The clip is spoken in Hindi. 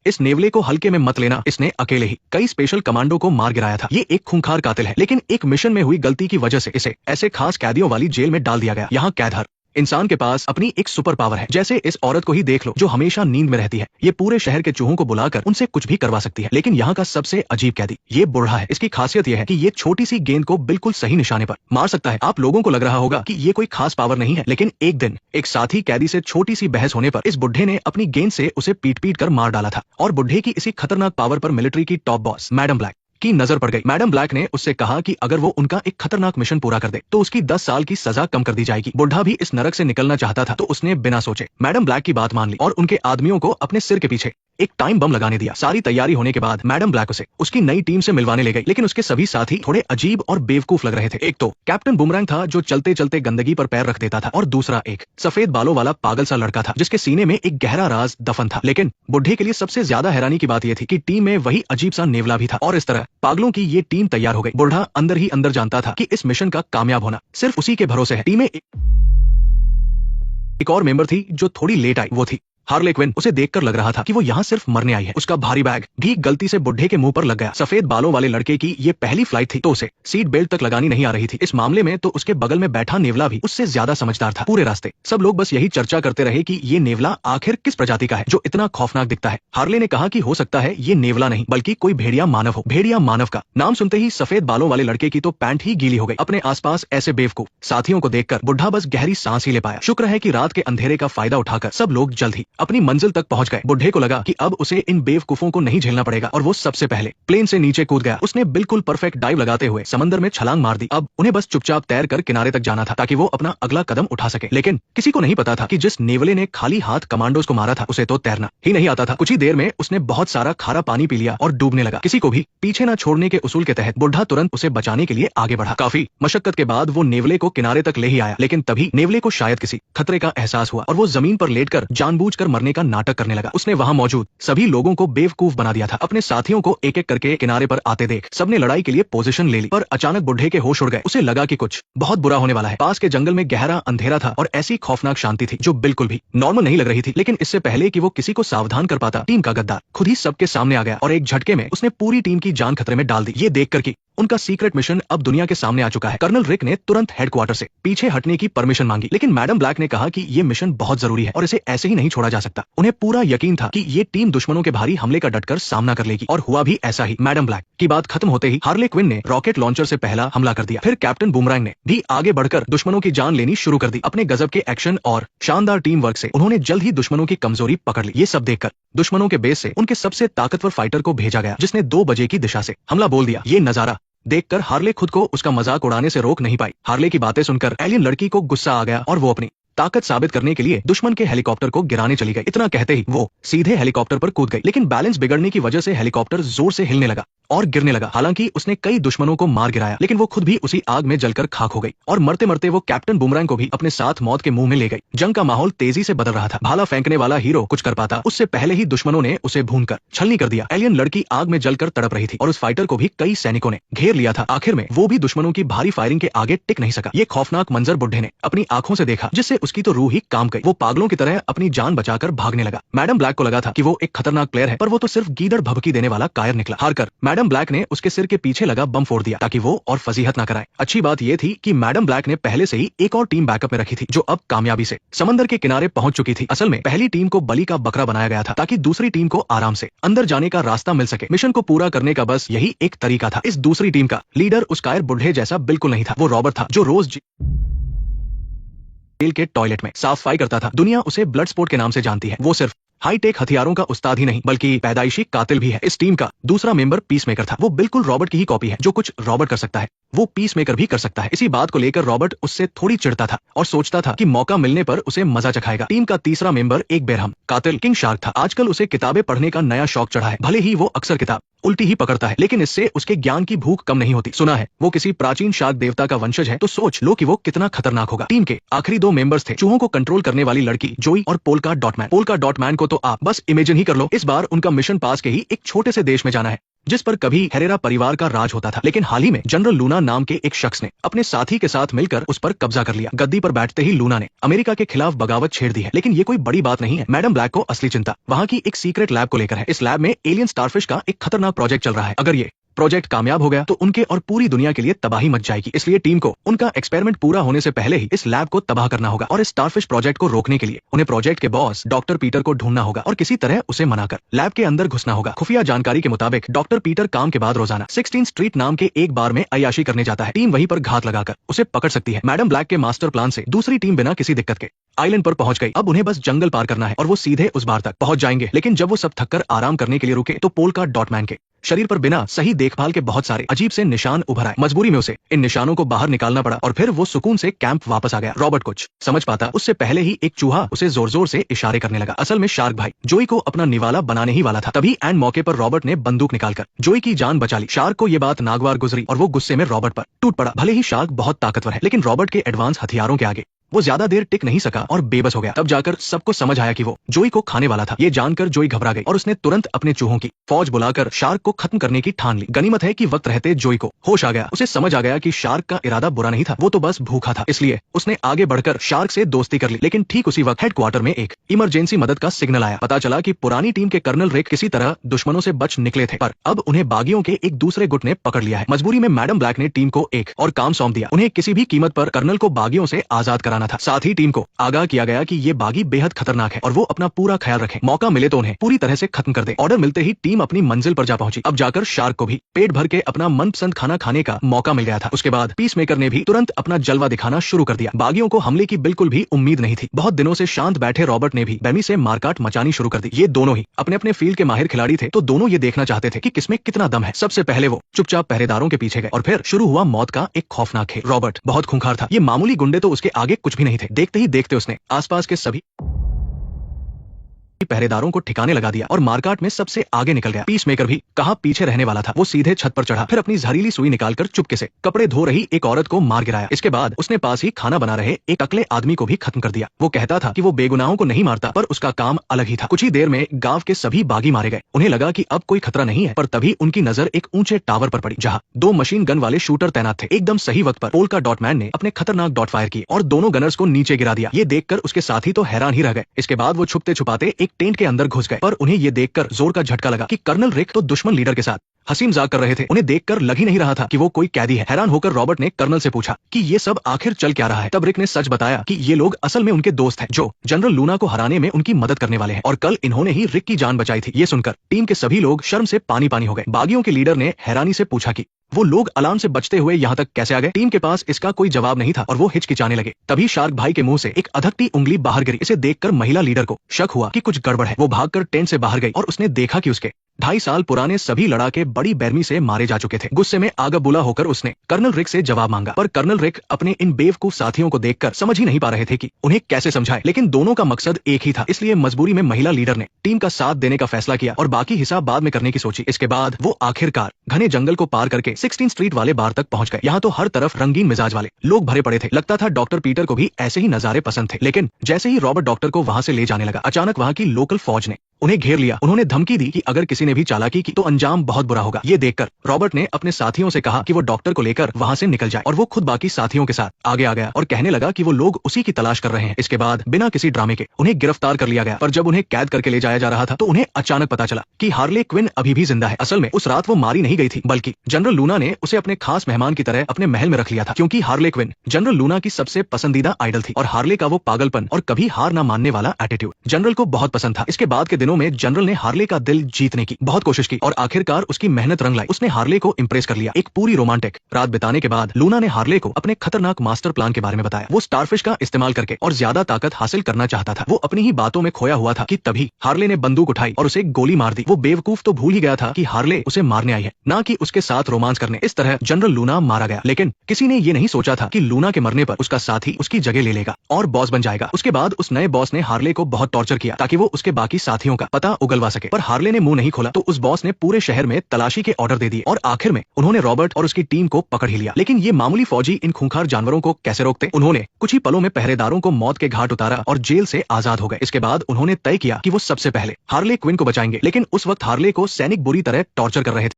इस नेवले को हल्के में मत लेना, इसने अकेले ही कई स्पेशल कमांडो को मार गिराया था। ये एक खूंखार कातिल है, लेकिन एक मिशन में हुई गलती की वजह से इसे ऐसे खास कैदियों वाली जेल में डाल दिया गया। यहाँ कैद हर इंसान के पास अपनी एक सुपर पावर है। जैसे इस औरत को ही देख लो जो हमेशा नींद में रहती है। ये पूरे शहर के चूहों को बुलाकर उनसे कुछ भी करवा सकती है। लेकिन यहाँ का सबसे अजीब कैदी ये बूढ़ा है। इसकी खासियत यह है कि ये छोटी सी गेंद को बिल्कुल सही निशाने पर मार सकता है। आप लोगों को लग रहा होगा कि ये कोई खास पावर नहीं है, लेकिन एक दिन एक साथी कैदी से छोटी सी बहस होने पर इस बुढ़े ने अपनी गेंद से उसे पीट पीट कर मार डाला था। और बुढ़े की इसी खतरनाक पावर पर मिलिट्री की टॉप बॉस मैडम ब्लैक की नजर पड़ गई। मैडम ब्लैक ने उससे कहा कि अगर वो उनका एक खतरनाक मिशन पूरा कर दे तो उसकी 10 साल की सजा कम कर दी जाएगी। बुढ़ा भी इस नरक से निकलना चाहता था, तो उसने बिना सोचे मैडम ब्लैक की बात मान ली और उनके आदमियों को अपने सिर के पीछे एक टाइम बम लगाने दिया। सारी तैयारी होने के बाद मैडम ब्लैक उसे उसकी नई टीम से मिलवाने ले गई, लेकिन उसके सभी साथी थोड़े अजीब और बेवकूफ लग रहे थे। एक तो कैप्टन बुमरैंग था जो चलते चलते गंदगी पर पैर रख देता था, और दूसरा एक सफेद बालों वाला पागल सा लड़का था जिसके सीने में एक गहरा राज दफन था। लेकिन बुढ़े के लिए सबसे ज्यादा हैरानी की बात यह थी कि टीम में वही अजीब सा नेवला भी था, और इस तरह पागलों की ये टीम तैयार हो गई। बुढ़ा अंदर ही अंदर जानता था कि इस मिशन का कामयाब होना सिर्फ उसी के भरोसे है। टीम में एक और मेंबर थी जो थोड़ी लेट आई, वो थी हार्ले क्विन। उसे देखकर लग रहा था कि वो यहाँ सिर्फ मरने आई है। उसका भारी बैग भी गलती से बुढ़े के मुंह पर लग गया। सफेद बालों वाले लड़के की ये पहली फ्लाइट थी, तो उसे सीट बेल्ट तक लगानी नहीं आ रही थी। इस मामले में तो उसके बगल में बैठा नेवला भी उससे ज्यादा समझदार था। पूरे रास्ते सब लोग बस यही चर्चा करते रहे कि ये नेवला आखिर किस प्रजाति का है जो इतना खौफनाक दिखता है। हार्ले ने कहा कि हो सकता है ये नेवला नहीं बल्कि कोई भेड़िया मानव हो। भेड़िया मानव का नाम सुनते ही सफेद बालों वाले लड़के की तो पैंट ही गीली हो गई। अपने आसपास ऐसे बेवकूफ साथियों को देखकर बुढ़ा बस गहरी सांस ही ले पाया। शुक्र है कि रात के अंधेरे का फायदा उठाकर सब लोग जल्द ही अपनी मंजिल तक पहुंच गए। बुढ़े को लगा कि अब उसे इन बेवकूफों को नहीं झेलना पड़ेगा, और वो सबसे पहले प्लेन से नीचे कूद गया। उसने बिल्कुल परफेक्ट डाइव लगाते हुए समंदर में छलांग मार दी। अब उन्हें बस चुपचाप तैर कर किनारे तक जाना था ताकि वो अपना अगला कदम उठा सके। लेकिन किसी को नहीं पता था कि जिस नेवले ने खाली हाथ कमांडोज को मारा था उसे तो तैरना ही नहीं आता था। कुछ ही देर में उसने बहुत सारा खारा पानी पी लिया और डूबने लगा। किसी को भी पीछे न छोड़ने के उसूल के तहत बुढ़ा तुरंत उसे बचाने के लिए आगे बढ़ा। काफी मशक्कत के बाद वो नेवले को किनारे तक ले ही आया, लेकिन तभी नेवले को शायद किसी खतरे का एहसास हुआ और वो जमीन पर लेटकर जानबूझकर मरने का नाटक करने लगा। उसने वहां मौजूद सभी लोगों को बेवकूफ बना दिया था। अपने साथियों को एक एक करके किनारे पर आते देख सबने लड़ाई के लिए पोजीशन ले ली, पर अचानक बुढ़े के होश उड़ गए। उसे लगा कि कुछ बहुत बुरा होने वाला है। पास के जंगल में गहरा अंधेरा था और ऐसी खौफनाक शांति थी जो बिल्कुल भी नॉर्मल नहीं लग रही थी। लेकिन इससे पहले कि वो किसी को सावधान कर पाता, टीम का गद्दार खुद ही सबके सामने आ गया और एक झटके में उसने पूरी टीम की जान खतरे में डाल दी। ये देखकर कि उनका सीक्रेट मिशन अब दुनिया के सामने आ चुका है, कर्नल रिक ने तुरंत हेडक्वार्टर से पीछे हटने की परमिशन मांगी। लेकिन मैडम ब्लैक ने कहा कि ये मिशन बहुत जरूरी है और इसे ऐसे ही नहीं छोड़ा जा सकता। उन्हें पूरा यकीन था कि ये टीम दुश्मनों के भारी हमले का डटकर सामना कर लेगी, और हुआ भी ऐसा ही। मैडम ब्लैक की बात खत्म होते ही हार्ले क्विन ने रॉकेट लॉन्चर से पहला हमला कर दिया। फिर कैप्टन बुमरैंग ने भी आगे बढ़कर दुश्मनों की जान लेनी शुरू कर दी। अपने गजब के एक्शन और शानदार टीम वर्क से उन्होंने जल्द ही दुश्मनों की कमजोरी पकड़ ली। ये सब देखकर दुश्मनों के बेस से उनके सबसे ताकतवर फाइटर को भेजा गया, जिसने 2 बजे की दिशा से हमला बोल दिया। ये नजारा देखकर हार्ले खुद को उसका मजाक उड़ाने से रोक नहीं पाई। हार्ले की बातें सुनकर एलियन लड़की को गुस्सा आ गया और वो अपनी ताकत साबित करने के लिए दुश्मन के हेलीकॉप्टर को गिराने चली गई। इतना कहते ही वो सीधे हेलीकॉप्टर पर कूद गई, लेकिन बैलेंस बिगड़ने की वजह से हेलीकॉप्टर जोर से हिलने लगा और गिरने लगा। हालांकि उसने कई दुश्मनों को मार गिराया, लेकिन वो खुद भी उसी आग में जलकर खाक हो गई और मरते मरते वो कैप्टन बुमरैंग को भी अपने साथ मौत के मुंह में ले गई। जंग का माहौल तेजी से बदल रहा था। भाला फेंकने वाला हीरो कुछ कर पाता उससे पहले ही दुश्मनों ने उसे भूनकर छलनी कर दिया। एलियन लड़की आग में जलकर तड़प रही थी और उस फाइटर को भी कई सैनिकों ने घेर लिया था। आखिर में वो भी दुश्मनों की भारी फायरिंग के आगे टिक नहीं सका। ये खौफनाक मंजर बुढ़े ने अपनी आंखों से देखा, जिससे उसकी तो रूह ही काम गई। वो पागलों की तरह अपनी जान बचाकर भागने लगा। मैडम ब्लैक को लगा था कि वो एक खतरनाक प्लेयर है, पर वो तो सिर्फ गीदड़ भभकी देने वाला कायर निकला। हारकर मैडम ब्लैक ने उसके सिर के पीछे लगा बम फोड़ दिया ताकि वो और फजीहत ना कराए। अच्छी बात ये थी कि मैडम ब्लैक ने पहले से ही एक और टीम बैकअप में रखी थी जो अब कामयाबी से समंदर के किनारे पहुंच चुकी थी। असल में पहली टीम को बलि का बकरा बनाया गया था ताकि दूसरी टीम को आराम से अंदर जाने का रास्ता मिल सके। मिशन को पूरा करने का बस यही एक तरीका था। इस दूसरी टीम का लीडर उस कायर बुढ़े जैसा बिल्कुल नहीं था। वो रॉबर्ट था जो रोज जेल के टॉयलेट में साफ सफाई करता था। दुनिया उसे ब्लड स्पोर्ट के नाम से जानती है। वो सिर्फ हाईटेक हथियारों का उस्ताद ही नहीं बल्कि पैदाइशी कातिल भी है। इस टीम का दूसरा मेंबर पीसमेकर था। वो बिल्कुल रॉबर्ट की ही कॉपी है। जो कुछ रॉबर्ट कर सकता है वो पीसमेकर भी कर सकता है। इसी बात को लेकर रॉबर्ट उससे थोड़ी चिढ़ता था और सोचता था कि मौका मिलने पर उसे मजा चखाएगा। टीम का तीसरा मेंबर एक बेरहम कातिल किंग शार्क था। आजकल उसे किताबें पढ़ने का नया शौक चढ़ा है। भले ही वो अक्सर किताब उल्टी ही पकड़ता है, लेकिन इससे उसके ज्ञान की भूख कम नहीं होती। सुना है वो किसी प्राचीन शार्क देवता का वंशज है, तो सोच लो कि वो कितना खतरनाक होगा। टीम के आखिरी 2 मेंबर्स थे चूहों को कंट्रोल करने वाली लड़की जोई और polka dot man. Polka dot man को तो आप बस इमेजिन ही कर लो। इस बार उनका मिशन पास के ही एक छोटे से देश में जाना है जिस पर कभी हेरेरा परिवार का राज होता था। लेकिन हाल ही में जनरल लूना नाम के एक शख्स ने अपने साथी के साथ मिलकर उस पर कब्जा कर लिया। गद्दी पर बैठते ही लूना ने अमेरिका के खिलाफ बगावत छेड़ दी है। लेकिन ये कोई बड़ी बात नहीं है। मैडम ब्लैक को असली चिंता वहाँ की एक सीक्रेट लैब को लेकर है। इस लैब में एलियन स्टारफिश का एक खतरनाक प्रोजेक्ट चल रहा है। अगर ये प्रोजेक्ट कामयाब हो गया तो उनके और पूरी दुनिया के लिए तबाही मच जाएगी। इसलिए टीम को उनका एक्सपेरिमेंट पूरा होने से पहले ही इस लैब को तबाह करना होगा और इस स्टारफिश प्रोजेक्ट को रोकने के लिए उन्हें प्रोजेक्ट के बॉस डॉक्टर पीटर को ढूंढना होगा और किसी तरह उसे मनाकर लैब के अंदर घुसना होगा। खुफिया जानकारी के मुताबिक डॉक्टर पीटर काम के बाद रोजाना 16 स्ट्रीट नाम के एक बार में अय्याशी करने जाता है। टीम वहीं पर घात लगाकर उसे पकड़ सकती है। मैडम ब्लैक के मास्टर प्लान से दूसरी टीम बिना किसी दिक्कत के आइलैंड पर पहुंच गई। अब उन्हें बस जंगल पार करना है और वो सीधे उस बार तक पहुंच जाएंगे। लेकिन जब वो सब थककर आराम करने के लिए रुके तो पोलका डॉटमैन के शरीर पर बिना सही देखभाल के बहुत सारे अजीब से निशान उभर आए। मजबूरी में उसे इन निशानों को बाहर निकालना पड़ा और फिर वो सुकून से कैंप वापस आ गया। रॉबर्ट कुछ समझ पाता उससे पहले ही एक चूहा उसे जोर जोर से इशारे करने लगा। असल में शार्क भाई जोई को अपना निवाला बनाने ही वाला था। तभी एंड मौके पर रॉबर्ट ने बंदूक निकालकर जोई की जान बचा ली। शार्क को ये बात नागवार गुजरी और वो गुस्से में रॉबर्ट पर टूट पड़ा। भले ही शार्क बहुत ताकतवर है लेकिन रॉबर्ट के एडवांस हथियारों के आगे वो ज्यादा देर टिक नहीं सका और बेबस हो गया। तब जाकर सबको समझ आया कि वो जोई को खाने वाला था। ये जानकर जोई घबरा गई और उसने तुरंत अपने चूहों की फौज बुलाकर शार्क को खत्म करने की ठान ली। गनीमत है कि वक्त रहते जोई को होश आ गया। उसे समझ आ गया कि शार्क का इरादा बुरा नहीं था, वो तो बस भूखा था। इसलिए उसने आगे बढ़कर शार्क से दोस्ती कर ली। लेकिन ठीक उसी वक्त हेडक्वार्टर में एक इमरजेंसी मदद का सिग्नल आया। पता चला कि पुरानी टीम के कर्नल रिक किसी तरह दुश्मनों से बच निकले थे, पर अब उन्हें बागियों के एक दूसरे गुट ने पकड़ लिया है। मजबूरी में मैडम ब्लैक ने टीम को एक और काम सौंप दिया। उन्हें किसी भी कीमत पर कर्नल को बागियों से आजाद कराना था। साथ ही टीम को आगाह किया गया कि ये बागी बेहद खतरनाक है और वो अपना पूरा ख्याल रखें। मौका मिले तो उन्हें पूरी तरह से खत्म कर दे। ऑर्डर मिलते ही टीम अपनी मंजिल पर जा पहुंची। अब जाकर शार्क को भी पेट भर के अपना मनपसंद खाना खाने का मौका मिल गया था। उसके बाद पीसमेकर ने भी तुरंत अपना जलवा दिखाना शुरू कर दिया। बागियों को हमले की बिल्कुल भी उम्मीद नहीं थी। बहुत दिनों से शांत बैठे रॉबर्ट ने भी बेमी से मारकाट मचानी शुरू कर दी। ये दोनों ही अपने अपने फील्ड के माहिर खिलाड़ी थे तो दोनों ये देखना चाहते थे कि किसमें कितना दम है। सबसे पहले वो चुपचाप पहरेदारों के पीछे गए और फिर शुरू हुआ मौत का एक खौफनाक खेल। रॉबर्ट बहुत खूंखार था। ये मामूली गुंडे तो उसके आगे कुछ भी नहीं थे। देखते ही देखते उसने आसपास के सभी पहरेदारों को ठिकाने लगा दिया और मारकाट में सबसे आगे निकल गया। पीसमेकर भी कहाँ पीछे रहने वाला था। वो सीधे छत पर चढ़ा, फिर अपनी जहरीली सुई निकालकर चुपके से कपड़े धो रही एक औरत को मार गिराया। इसके बाद उसने पास ही खाना बना रहे एक अकेले आदमी को भी खत्म कर दिया। वो कहता था कि वो बेगुनाहों को नहीं मारता, पर उसका काम अलग ही था। कुछ ही देर में गांव के सभी बागी मारे गए। उन्हें लगा कि अब कोई खतरा नहीं है, पर तभी उनकी नजर एक ऊंचे टावर पर पड़ी जहाँ 2 मशीन गन वाले शूटर तैनात थे। एकदम सही वक्त पर पोलका डॉटमैन ने अपने खतरनाक डॉट फायर किए और दोनों गनर्स को नीचे गिरा दिया। ये देखकर उसके साथी तो हैरान ही रह गए। इसके बाद वो छुपते छुपाते एक टेंट के अंदर घुस गए, पर उन्हें ये देखकर जोर का झटका लगा कि कर्नल रिक तो दुश्मन लीडर के साथ हंसी मजाक कर रहे थे। उन्हें देखकर लग ही नहीं रहा था कि वो कोई कैदी है। हैरान होकर रॉबर्ट ने कर्नल से पूछा कि ये सब आखिर चल क्या रहा है। तब रिक ने सच बताया कि ये लोग असल में उनके दोस्त हैं जो जनरल लूना को हराने में उनकी मदद करने वाले हैं और कल इन्होंने ही रिक की जान बचाई थी। ये सुनकर टीम के सभी लोग शर्म से पानी पानी हो गए। बागियों के लीडर ने हैरानी से पूछा कि वो लोग अलार्म से बचते हुए यहाँ तक कैसे आ गए। टीम के पास इसका कोई जवाब नहीं था और वो हिचकिचाने लगे। तभी शार्क भाई के मुंह से एक अधकती उंगली बाहर गिरी। इसे देखकर महिला लीडर को शक हुआ कि कुछ गड़बड़ है। वो भागकर टेंट से बाहर गई और उसने देखा कि उसके 2.5 साल पुराने सभी लड़ाके बड़ी बेरमी से मारे जा चुके थे। गुस्से में आगा बुला होकर उसने कर्नल रिक से जवाब मांगा, पर कर्नल रिक अपने इन बेवकूफ साथियों को देखकर समझ ही नहीं पा रहे थे कि उन्हें कैसे समझाए। लेकिन दोनों का मकसद एक ही था, इसलिए मजबूरी में महिला लीडर ने टीम का साथ देने का फैसला किया और बाकी हिसाब बाद में करने की सोची। इसके बाद वो आखिरकार घने जंगल को पार करके 16 स्ट्रीट वाले बार तक पहुंच गए। यहाँ तो हर तरफ रंगीन मिजाज वाले लोग भरे पड़े थे। लगता था डॉक्टर पीटर को भी ऐसे ही नजारे पसंद थे। लेकिन जैसे ही रॉबर्ट डॉक्टर को वहां से ले जाने लगा, अचानक वहां की लोकल फौज ने उन्हें घेर लिया। उन्होंने धमकी दी कि अगर किसी ने भी चालाकी की तो अंजाम बहुत बुरा होगा। ये देखकर रॉबर्ट ने अपने साथियों से कहा कि वो डॉक्टर को लेकर वहां से निकल जाए और वो खुद बाकी साथियों के साथ आगे आ गया और कहने लगा कि वो लोग उसी की तलाश कर रहे हैं। इसके बाद बिना किसी ड्रामे के उन्हें गिरफ्तार कर लिया गया, पर जब उन्हें कैद करके ले जाया जा रहा था तो उन्हें अचानक पता चला कि हार्ले क्विन अभी भी जिंदा है। असल में उस रात वो मारी नहीं गई थी, बल्कि जनरल लूना ने उसे अपने खास मेहमान की तरह अपने महल में रख लिया था, क्योंकि हार्ले क्विन जनरल लूना की सबसे पसंदीदा आइडल थी और हार्ले का वो पागलपन और कभी हार न मानने वाला एटीट्यूड जनरल को बहुत पसंद था। इसके बाद के दिनों में जनरल ने हार्ले का दिल जीतने की बहुत कोशिश की और आखिरकार उसकी मेहनत रंग लाई। उसने हार्ले को इम्प्रेस कर लिया। एक पूरी रोमांटिक रात बिताने के बाद लूना ने हार्ले को अपने खतरनाक मास्टर प्लान के बारे में बताया। वो स्टारफिश का इस्तेमाल करके और ज्यादा ताकत हासिल करना चाहता था। वो अपनी ही बातों में खोया हुआ था कि तभी हार्ले ने बंदूक उठाई और उसे गोली मार दी। वो बेवकूफ तो भूल ही गया था कि हार्ले उसे मारने आई है, ना कि उसके साथ रोमांस करने। इस तरह जनरल लूना मारा गया, लेकिन किसी ने ये नहीं सोचा था कि लूना के मरने पर उसका साथी उसकी जगह ले लेगा और बॉस बन जाएगा। उसके बाद उस नए बॉस ने हार्ले को बहुत टॉर्चर किया ताकि वो उसके बाकी साथियों का पता उगलवा सके, पर हार्ले ने मुंह नहीं खोला तो उस बॉस ने पूरे शहर में तलाशी के ऑर्डर दे दिए और आखिर में उन्होंने रॉबर्ट और उसकी टीम को पकड़ ही लिया। लेकिन ये मामूली फौजी इन खूंखार जानवरों को कैसे रोकते? उन्होंने कुछ ही पलों में पहरेदारों को मौत के घाट उतारा और जेल से आजाद हो गए। इसके बाद उन्होंने तय किया कि वो सबसे पहले हार्ले क्विन को बचाएंगे, लेकिन उस वक्त हार्ले को सैनिक बुरी तरह टॉर्चर कर रहे थे।